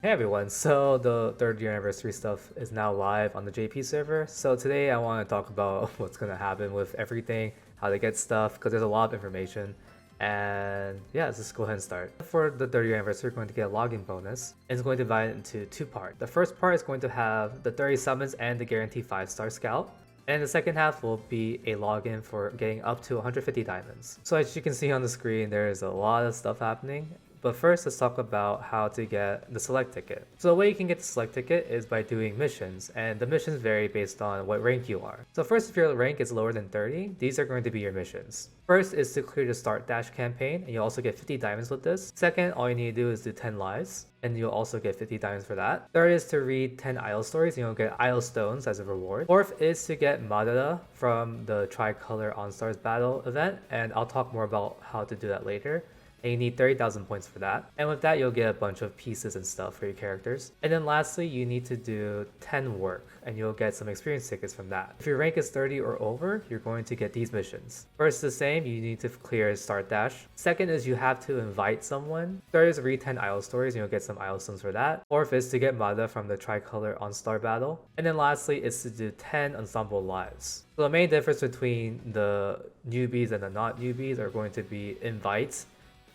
Hey everyone, so the third year anniversary stuff is now live on the JP server. So today I want to talk about what's going to happen with everything, how to get stuff, because there's a lot of information. And yeah, let's just go ahead and start. For the third year anniversary, we're going to get a login bonus. And it's going to divide into two parts. The first part is going to have the 30 summons and the guaranteed 5-star scout. And the second half will be a login for getting up to 150 diamonds. So as you can see on the screen, there is a lot of stuff happening. But first, let's talk about how to get the select ticket. So the way you can get the select ticket is by doing missions, and the missions vary based on what rank you are. So first, if your rank is lower than 30, these are going to be your missions. First is to clear the start dash campaign, and you'll also get 50 diamonds with this. Second, all you need to do is do 10 lives, and you'll also get 50 diamonds for that. Third is to read 10 idle stories, and you'll get idle stones as a reward. Fourth is to get Madara from the Tricolor Enstars battle event, and I'll talk more about how to do that later. And you need 30,000 points for that. And with that, you'll get a bunch of pieces and stuff for your characters. And then lastly, you need to do 10 work, and you'll get some experience tickets from that. If your rank is 30 or over, you're going to get these missions. First, the same, you need to clear start dash. Second is you have to invite someone. Third is read 10 idle stories, and you'll get some idle stones for that. Fourth is to get Mada from the Tricolor On-Star battle. And then lastly is to do 10 ensemble lives. So the main difference between the newbies and the not newbies are going to be invites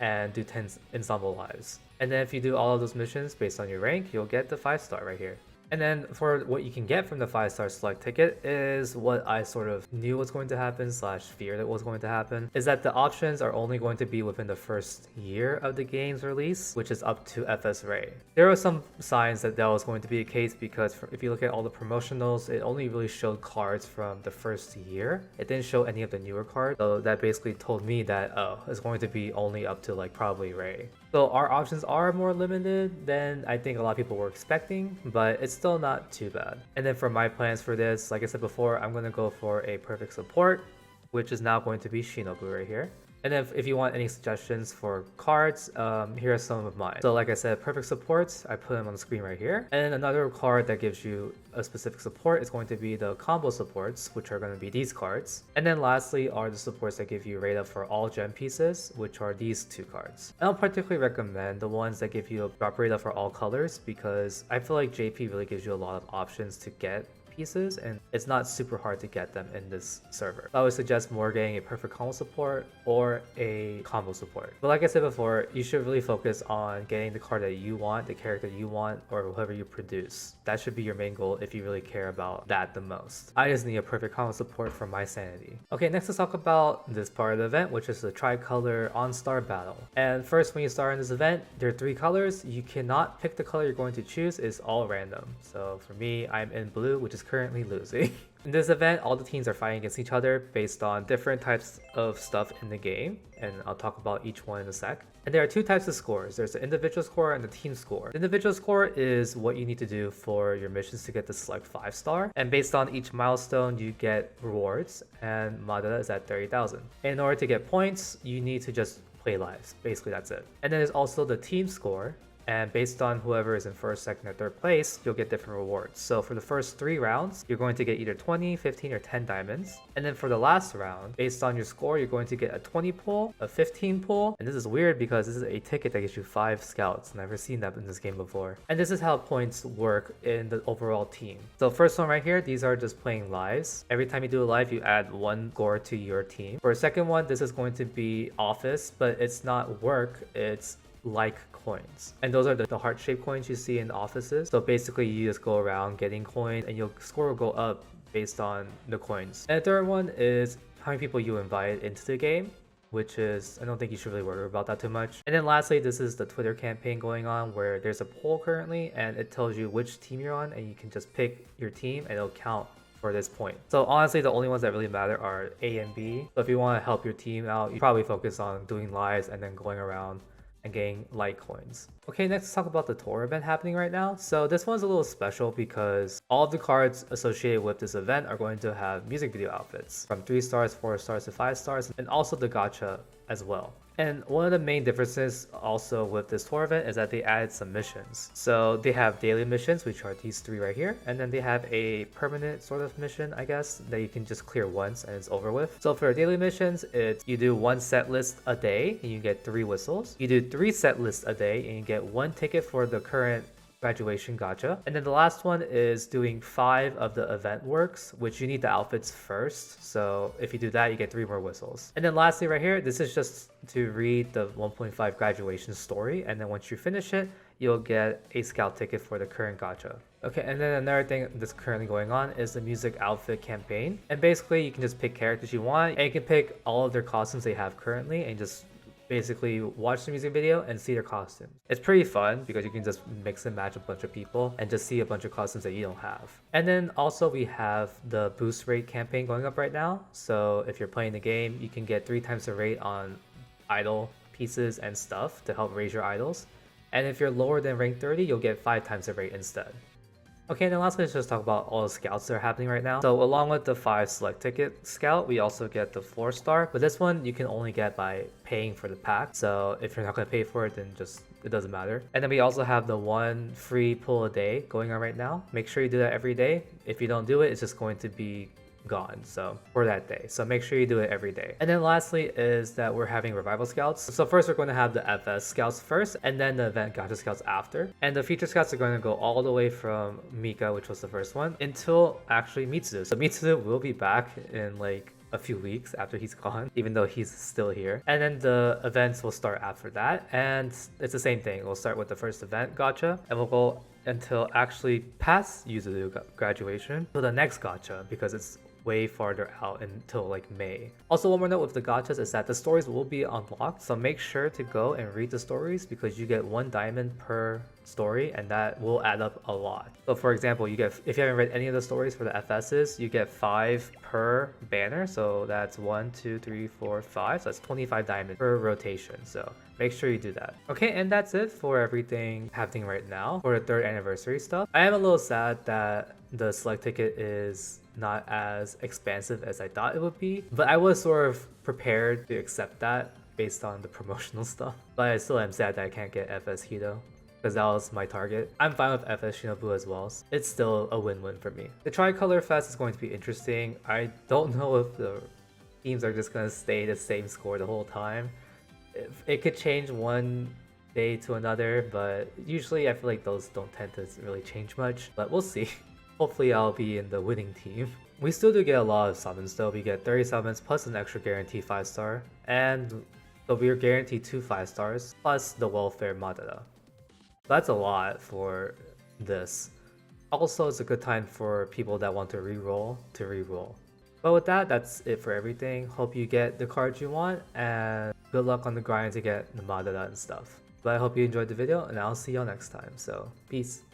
and do 10 ensemble lives. And then if you do all of those missions based on your rank, you'll get the 5-star right here. And then for what you can get from the 5-star select ticket is what I sort of knew was going to happen / feared that was going to happen, is that the options are only going to be within the first year of the game's release, which is up to FS Ray. There were some signs that that was going to be the case because if you look at all the promotionals, it only really showed cards from the first year. It didn't show any of the newer cards, so that basically told me that, oh, it's going to be only up to like probably Ray. So our options are more limited than I think a lot of people were expecting, but it's still not too bad. And then for my plans for this, like I said before, I'm going to go for a perfect support, which is now going to be Shinobu right here. And then if you want any suggestions for cards, here are some of mine. So like I said, perfect supports, I put them on the screen right here. And another card that gives you a specific support is going to be the combo supports, which are going to be these cards. And then lastly are the supports that give you rate up for all gem pieces, which are these two cards. I don't particularly recommend the ones that give you a drop rate up for all colors because I feel like JP really gives you a lot of options to get pieces and it's not super hard to get them in this server. I would suggest more getting a perfect combo support or a combo support. But like I said before, you should really focus on getting the card that you want, the character you want, or whoever you produce. That should be your main goal if you really care about that the most. I just need a perfect combo support for my sanity. Okay, next let's talk about this part of the event, which is the Tricolor On-Star battle. And first, when you start in this event, there are 3 colors. You cannot pick the color you're going to choose. It's all random. So for me, I'm in blue, which is currently losing. In this event, all the teams are fighting against each other based on different types of stuff in the game, and I'll talk about each one in a sec. And there are 2 types of scores. There's the individual score and the team score. The individual score is what you need to do for your missions to get the select 5-star, and based on each milestone, you get rewards, and Madara is at 30,000. In order to get points, you need to just play lives. Basically, that's it. And then there's also the team score, and based on whoever is in first, second, or third place, you'll get different rewards. So for the first 3 rounds, you're going to get either 20, 15, or 10 diamonds. And then for the last round, based on your score, you're going to get a 20 pull, a 15 pull. And this is weird because this is a ticket that gives you 5 scouts. Never seen that in this game before. And this is how points work in the overall team. So first one right here, these are just playing lives. Every time you do a live, you add 1 score to your team. For a second one, this is going to be office, but it's not work, it's like coins. And those are the heart-shaped coins you see in offices. So basically you just go around getting coins and your score will go up based on the coins. And the third one is how many people you invite into the game, which is, I don't think you should really worry about that too much. And then lastly, this is the Twitter campaign going on where there's a poll currently and it tells you which team you're on and you can just pick your team and it'll count for this point. So honestly, the only ones that really matter are A and B. So if you want to help your team out, you probably focus on doing lives and then going around and getting light coins. Okay, next let's talk about the tour event happening right now. So this one's a little special because all of the cards associated with this event are going to have music video outfits from 3 stars, 4 stars to 5 stars, and also the gacha as well. And one of the main differences also with this tour event is that they added some missions. So they have daily missions, which are these 3 right here. And then they have a permanent sort of mission, I guess, that you can just clear once and it's over with. So for daily missions, it's you do 1 set list a day and you get 3 whistles. You do 3 set lists a day and you get 1 ticket for the current graduation gacha. And then the last one is doing 5 of the event works, which you need the outfits first. So if you do that, you get 3 more whistles. And then lastly right here, this is just to read the 1.5 graduation story. And then once you finish it, you'll get a scout ticket for the current gacha. Okay, and then another thing that's currently going on is the music outfit campaign. And basically you can just pick characters you want, and you can pick all of their costumes they have currently and just basically watch the music video and see their costumes. It's pretty fun because you can just mix and match a bunch of people and just see a bunch of costumes that you don't have. And then also we have the boost rate campaign going up right now. So if you're playing the game, you can get 3 times the rate on idol pieces and stuff to help raise your idols. And if you're lower than rank 30, you'll get 5 times the rate instead. Okay, and then lastly, let's just talk about all the scouts that are happening right now. So along with the 5 select ticket scout, we also get the 4 star, but this one you can only get by paying for the pack. So if you're not going to pay for it, then just it doesn't matter. And then we also have the 1 free pull a day going on right now. Make sure you do that every day. If you don't do it, it's just going to be gone for that day. So make sure you do it every day. And then lastly is that we're having revival scouts. So first we're going to have the FS scouts first, and then the event gacha scouts after. And the feature scouts are going to go all the way from Mika, which was the first one, until actually Mitsu. So Mitsu will be back in like a few weeks after he's gone, even though he's still here. And then the events will start after that, and it's the same thing. We'll start with the first event gacha, and we'll go until actually past Yuzu graduation to the next gacha, because it's way farther out until like May. Also, one more note with the gachas is that the stories will be unlocked, so make sure to go and read the stories because you get 1 diamond per story, and that will add up a lot. So for example, you get, if you haven't read any of the stories for the FSs, you get 5 per banner, so that's 1 2 3 4 5, so that's 25 diamonds per rotation. So make sure you do that. Okay, and that's it for everything happening right now for the 3rd anniversary stuff. I am a little sad that the select ticket is not as expansive as I thought it would be, but I was sort of prepared to accept that based on the promotional stuff. But I still am sad that I can't get FS Hito, because that was my target. I'm fine with FS Shinobu as well. It's still a win-win for me. The Tricolor Fest is going to be interesting. I don't know if the teams are just going to stay the same score the whole time. It could change one day to another, but usually I feel like those don't tend to really change much, but we'll see. Hopefully I'll be in the winning team. We still do get a lot of summons though. We get 30 summons plus an extra guaranteed 5 star, and so we're guaranteed 2 5 stars plus the welfare Madara. That's a lot for this. Also, it's a good time for people that want to reroll to reroll. But with that, that's it for everything. Hope you get the cards you want, and good luck on the grind to get the Madara and stuff. But I hope you enjoyed the video, and I'll see y'all next time. So, peace.